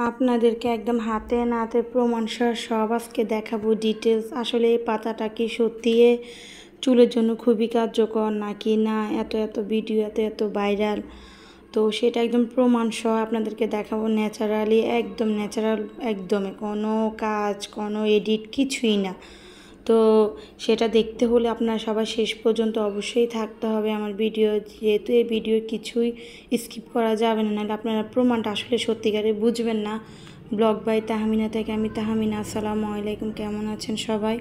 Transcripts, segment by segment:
আপনাদেরকে একদম হাতে নাতে প্রমাণ সহ সব আজকে দেখাবো ডিটেলস। আসলে এই পাতাটা কি সত্যি চুলের জন্য খুবই কার্যকর নাকি না, এত এত ভিডিও এত এত ভাইরাল, তো সেটা একদম প্রমাণ সহ আপনাদেরকে দেখাবো। ন্যাচারালি, একদম ন্যাচারাল, একদমই কোনো কাজ কোনো এডিট কিছুই না। তো সেটা দেখতে হলে আপনারা সবাই শেষ পর্যন্ত অবশ্যই থাকতে হবে আমার ভিডিও, যেহেতু এই ভিডিও কিছুই স্কিপ করা যাবে না, নাহলে আপনারা প্রমাণটা আসলে সত্যিকারে বুঝবেন না। ব্লগ বাই তাহমিনা থেকে আমি তাহমিনা। আসসালামু আলাইকুম, কেমন আছেন সবাই?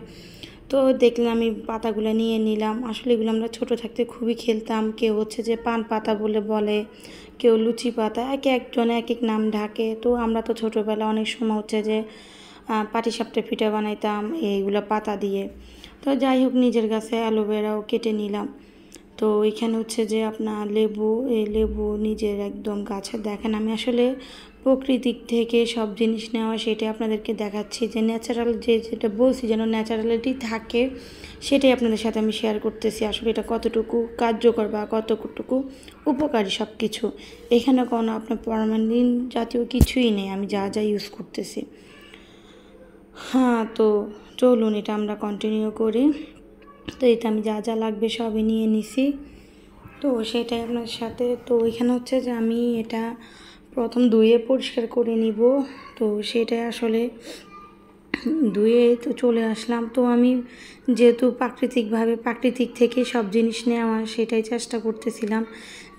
তো দেখলাম আমি পাতাগুলো নিয়ে নিলাম। আসলে এগুলো আমরা ছোটো থাকতে খুবই খেলতাম। কেউ হচ্ছে যে পান পাতা বলে, কেউ লুচি পাতা, একজনে এক এক নাম ঢাকে। তো আমরা তো ছোটোবেলা অনেক সময় হচ্ছে যে পাটিসাপটা পিঠা বানাইতাম এইগুলো পাতা দিয়ে। তো যাই হোক, নিজের গাছে অ্যালোভেরাও কেটে নিলাম। তো এখানে হচ্ছে যে আপনার লেবু, এই লেবু নিজের একদম গাছে। দেখেন আমি আসলে প্রকৃতিক থেকে সব জিনিস নেওয়া, সেটাই আপনাদেরকে দেখাচ্ছি যে ন্যাচারাল, যেটা বলছি যেন ন্যাচারালিটি থাকে, সেটাই আপনাদের সাথে আমি শেয়ার করতেছি। আসলে এটা কতটুকু কার্যকর বা কতটুকু উপকারী সব কিছু। এখানে কোনো আপনার ফরমালিন জাতীয় কিছুই নেই, আমি যা যা ইউজ করতেছি। হ্যাঁ, তো চলুন এটা আমরা কন্টিনিউ করি। তো এটা আমি যা যা লাগবে সবই নিয়ে নিছি, তো সেটাই আপনার সাথে। তো এখানে হচ্ছে যে আমি এটা প্রথম ধুয়ে পরিষ্কার করে নিব। তো সেটাই আসলে ধুয়ে তো চলে আসলাম। তো আমি যেহেতু প্রাকৃতিক থেকে সব জিনিস নেওয়া, সেটাই চেষ্টা করতেছিলাম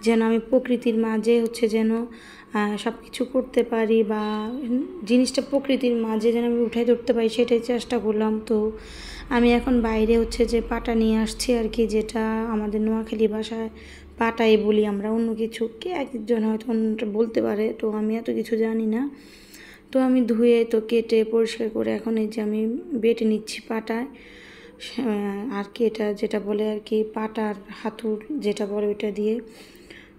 যেন আমি প্রকৃতির মাঝে হচ্ছে যেন সব কিছু করতে পারি, বা জিনিসটা প্রকৃতির মাঝে যেন আমি উঠাই ধরতে পারি, সেটাই চেষ্টা করলাম। তো আমি এখন বাইরে হচ্ছে যে পাটা নিয়ে আসছি আর কি, যেটা আমাদের নোয়াখালী ভাষায় পাটাই বলি আমরা, অন্য কিছু কে একজন হয়তো অন্যটা বলতে পারে, তো আমি এত কিছু জানি না। তো আমি ধুয়ে তো কেটে পরিষ্কার করে এখন এই যে আমি বেটে নিচ্ছি পাটায় আর কি, এটা যেটা বলে আর কি পাটার হাতুর যেটা বলে ওইটা দিয়ে।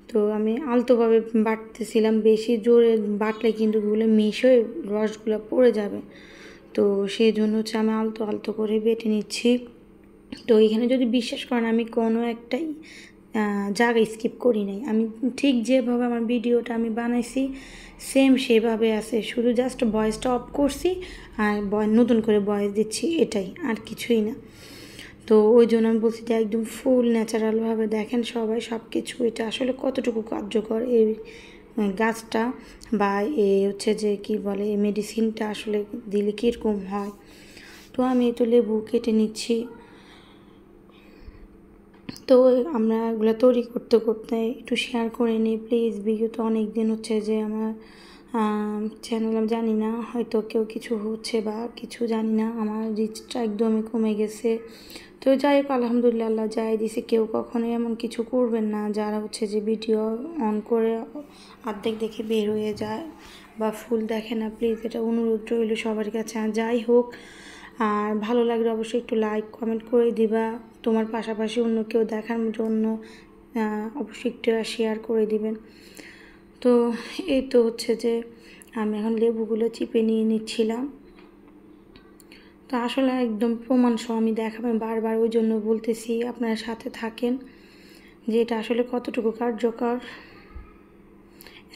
তো আমি আলতোভাবে বাটতেছিলাম, বেশি জোরে বাটলে কিন্তু ওগুলো মিশ হয়ে রসগুলো পড়ে যাবে। তো সেই জন্য হচ্ছে আমি আলতো আলতো করে বেটে নিচ্ছি। তো এখানে যদি বিশ্বাস করেন আমি কোনো একটাই জায়গা স্কিপ করি নাই। আমি ঠিক যেভাবে আমার ভিডিওটা আমি বানাইছি সেম সেভাবে আছে, শুধু জাস্ট ভয়েসটা অফ করছি আর নতুন করে ভয়েস দিচ্ছি, এটাই, আর কিছুই না। তো ওই জন্য আমি বলছি যে একদম ফুল ন্যাচারালভাবে দেখেন সবাই সব কিছু। এটা আসলে কতটুকু কার্যকর এই গাছটা, বা এই হচ্ছে যে কি বলে এই মেডিসিনটা আসলে দিলে কীরকম হয়। তো আমি তো লেবু কেটে নিচ্ছি। তো আমরা এগুলো তৈরি করতে করতে একটু শেয়ার করে নিই প্লিজ। ভিডিও তো অনেক দিন হচ্ছে যে আমার চ্যানেল, আমি জানি না হয়তো কেউ কিছু হচ্ছে বা কিছু জানি না, আমার রিচটা একদমই কমে গেছে। তো যাই হোক, আলহামদুলিল্লাহ আল্লাহ যাই দিছে। কেউ কখনোই এমন কিছু করবেন না যারা হচ্ছে যে ভিডিও অন করে অর্ধেক দেখে বের হয়ে যায় বা ফুল দেখে না। প্লিজ এটা অনুরোধ রইল সবার কাছে। যাই হোক, আর ভালো লাগলে অবশ্যই একটু লাইক কমেন্ট করে দিবা। তোমার পাশাপাশি অন্য কেউ দেখার জন্য অবশ্যই একটু শেয়ার করে দিবেন। তো এই তো হচ্ছে যে আমি এখন লেবুগুলো চিপে নিয়ে নিচ্ছিলাম। তো আসলে একদম প্রমাণ সহ আমি দেখাবেন বারবার, ওই জন্য বলতেছি আপনারা সাথে থাকেন যে এটা আসলে কতটুকু কার্যকর।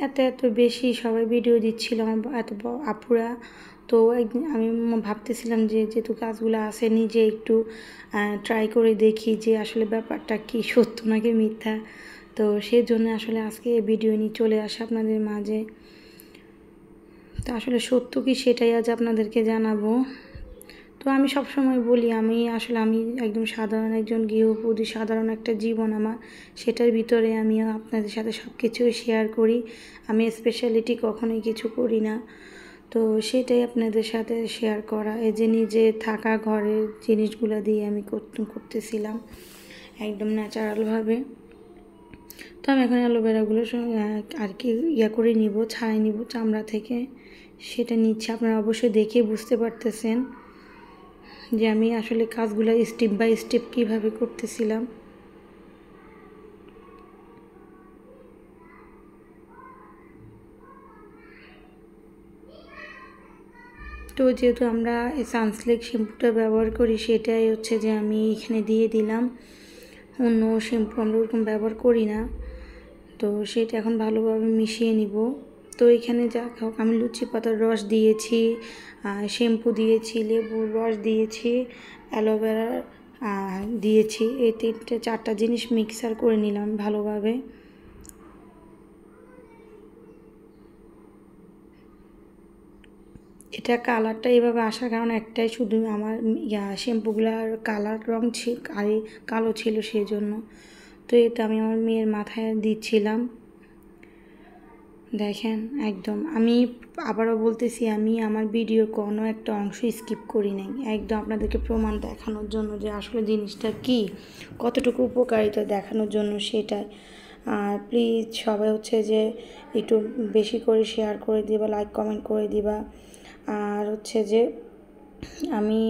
এত এত বেশি সবাই ভিডিও দিচ্ছিল আমার এত আপুরা। তো একদিন আমি ভাবতেছিলাম যে যেহেতু গাছগুলো আছে, নিজে একটু ট্রাই করে দেখি যে আসলে ব্যাপারটা কি সত্য নাকি মিথ্যা। তো সেই জন্য আসলে আজকে এই ভিডিও নিয়ে চলে আসা আপনাদের মাঝে। তো আসলে সত্য কি সেটাই আজ আপনাদেরকে জানাবো। তো আমি সবসময় বলি আমি একদম সাধারণ একজন গৃহবধূ, সাধারণ একটা জীবন আমার, সেটার ভিতরে আমিও আপনাদের সাথে সব কিছুই শেয়ার করি। আমি স্পেশালিটি কখনোই কিছু করি না। তো সেটাই আপনাদের সাথে শেয়ার করা। এই যে নিজে থাকা ঘরের জিনিসগুলো দিয়ে আমি করতেছিলাম একদম ন্যাচারালভাবে। তো আমি এখন অ্যালোভেরাগুলো আর কি করে নিব, ছাড়াই নিব চামড়া থেকে, সেটা নিচ্ছে। আপনারা অবশ্যই দেখে বুঝতে পারতেছেন যে আমি আসলে কাজগুলো স্টেপ বাই স্টেপ কীভাবে করতেছিলাম। তো যেহেতু আমরা সানসিল্ক শ্যাম্পুটা ব্যবহার করি, সেটাই হচ্ছে যে আমি এখানে দিয়ে দিলাম। অন্য শ্যাম্পু আমরা ওরকম ব্যবহার করি না। তো সেটা এখন ভালোভাবে মিশিয়ে নিব। তো এখানে যা হোক আমি লুচি পাতার রস দিয়েছি, শ্যাম্পু দিয়েছি, লেবুর রস দিয়েছি, অ্যালোভেরা দিয়েছি। এই 4টা জিনিস মিক্সার করে নিলাম ভালোভাবে। এটা কালারটা এভাবে আসার কারণ একটাই, শুধু আমার শ্যাম্পুগুলার কালার রং কালো ছিল সেই জন্য। তো এটা আমি আমার মেয়ের মাথায় দিচ্ছিলাম। দেখেন একদম, আমি আবারও বলতেছি, আমি আমার ভিডিওর কোনো একটা অংশ স্কিপ করি নাই, একদম আপনাদেরকে প্রমাণ দেখানোর জন্য যে আসলে জিনিসটা কি, কতটুকু উপকারিতা দেখানোর জন্য সেটাই। আর প্লিজ সবাই হচ্ছে যে একটু বেশি করে শেয়ার করে দিবা, লাইক কমেন্ট করে দিবা। আর হচ্ছে যে আমি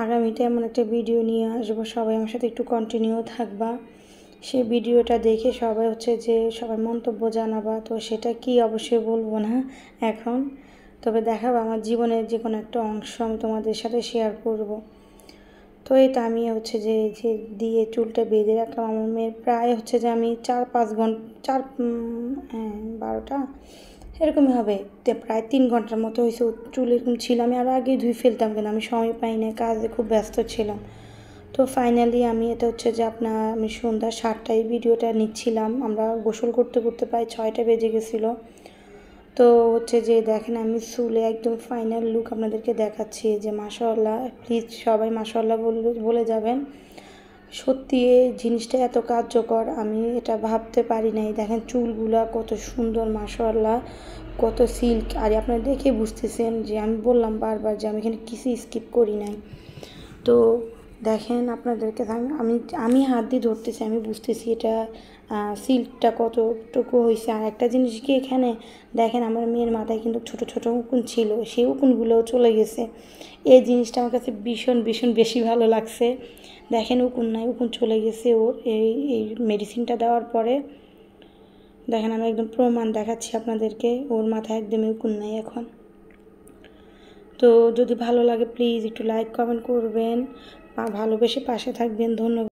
আগামীতে এমন একটা ভিডিও নিয়ে আসবো, সবাই আমার সাথে একটু কন্টিনিউ থাকবা। সে ভিডিওটা দেখে সবাই হচ্ছে যে সবার মন্তব্য জানাবা। তো সেটা কি অবশ্যই বলবো না এখন, তবে দেখাবো আমার জীবনের যে কোনো একটা অংশ আমি তোমাদের সাথে শেয়ার করব। তো এটা আমি হচ্ছে যে দিয়ে চুলটা বেঁধে রাখলাম। আমার মেয়ের প্রায় হচ্ছে যে আমি 4-5 ঘন্টা, 12টা এরকমই হবে, প্রায় 3 ঘন্টার মতো হয়েছে। চুল এরকম ছিল, আমি আরও আগেই ধুয়ে ফেলতাম, কিন্তু আমি সময় পাই না, কাজে খুব ব্যস্ত ছিলাম। তো ফাইনালি আমি এটা হচ্ছে যে আমি সন্ধ্যা 7টায় ভিডিওটা নিচ্ছিলাম, আমরা গোসল করতে করতে প্রায় 6টা বেজে গেছিলো। তো হচ্ছে যে দেখেন আমি চুলে একদম ফাইনাল লুক আপনাদেরকে দেখাচ্ছি, যে মাশাআল্লাহ। প্লিজ সবাই মাশাআল্লাহ বলে যাবেন। সত্যি এই জিনিসটা এত কার্যকর, আমি এটা ভাবতে পারি নাই। দেখেন চুলগুলা কত সুন্দর মাশাআল্লাহ, কত সিল্ক। আর আপনারা দেখে বুঝতেছেন যে আমি বললাম বারবার যে আমি এখানে কিছু স্কিপ করি নাই। তো দেখেন আপনাদেরকে আমি হাত দিয়ে ধরতেছি, আমি বুঝতেছি এটা সিল্কটা কতটুকু হয়েছে। আর একটা জিনিস কি, এখানে দেখেন আমার মেয়ের মাথায় কিন্তু ছোট ছোট উকুন ছিল, সেই উকুনগুলোও চলে গেছে। এই জিনিসটা আমার কাছে ভীষণ ভীষণ বেশি ভালো লাগছে। দেখেন উকুন নাই, উকুন চলে গেছে ওর এই মেডিসিনটা দেওয়ার পরে। দেখেন আমি একদম প্রমাণ দেখাচ্ছি আপনাদেরকে, ওর মাথায় একদমই উকুন নাই এখন। তো যদি ভালো লাগে প্লিজ একটু লাইক কমেন্ট করবেন, ভালোবেসে পাশে থাকবেন। ধন্যবাদ।